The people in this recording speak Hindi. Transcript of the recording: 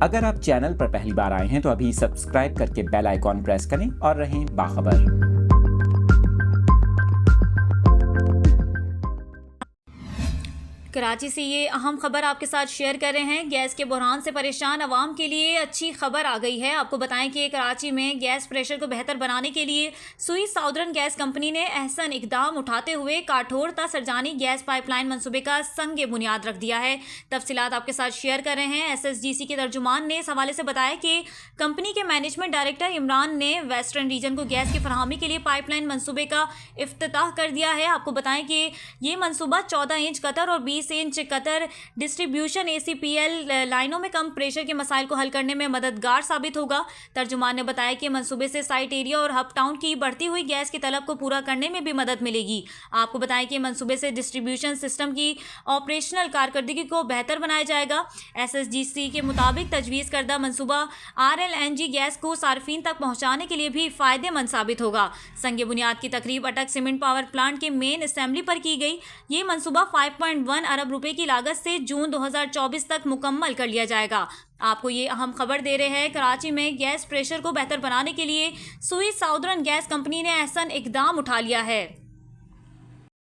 अगर आप चैनल पर पहली बार आए हैं तो अभी सब्सक्राइब करके बेल आइकॉन प्रेस करें और रहें बाखबर। कराची से ये अहम खबर आपके साथ शेयर कर रहे हैं। गैस के बहरान से परेशान आवाम के लिए अच्छी खबर आ गई है। आपको बताएं कि कराची में गैस प्रेशर को बेहतर बनाने के लिए सुई साउदर्न गैस कंपनी ने अहसन इकदाम उठाते हुए काठोर ता सरजानी गैस पाइपलाइन मंसूबे का संग बुनियाद रख दिया है। तफसीलात आपके साथ शेयर कर रहे हैं। SSGC के तर्जुमान ने इस हवाले से बताया कि कंपनी के मैनेजमेंट डायरेक्टर इमरान ने वेस्टर्न रीजन को गैस की फराहमी के लिए पाइपलाइन मंसूबे का इफ्तिताह कर दिया है। आपको बताएं कि ये मंसूबा 14 इंच कतर और 20 इंच कतर डिस्ट्रीब्यूशन ACPL लाइनों में कम प्रेशर के मसाइल को हल करने में मददगार साबित होगा। तर्जुमान ने बताया कि मंसूबे से साइट एरिया और हब टाउन की बढ़ती हुई गैस की तलब को पूरा करने में भी मदद मिलेगी। आपको बताएं कि मंसूबे से डिस्ट्रीब्यूशन सिस्टम की ऑपरेशनल कारकर्दगी को बेहतर बनाया जाएगा। SSGC के मुताबिक तजवीज़ करदा मंसूबा RLNG गैस को सार्फिन तक पहुँचाने के लिए भी फ़ायदेमंद साबित होगा। संग बुनियाद की तकरीब अटक सीमेंट पावर प्लांट के मेन असेंबली पर की गई। ये मंसूबा 5.1 अरब रुपए की लागत से जून 2024 तक मुकम्मल कर लिया जाएगा। आपको ये अहम खबर दे रहे हैं। कराची में गैस प्रेशर को बेहतर बनाने के लिए सुई साउदर्न गैस कंपनी ने अहसन इकदाम उठा लिया है।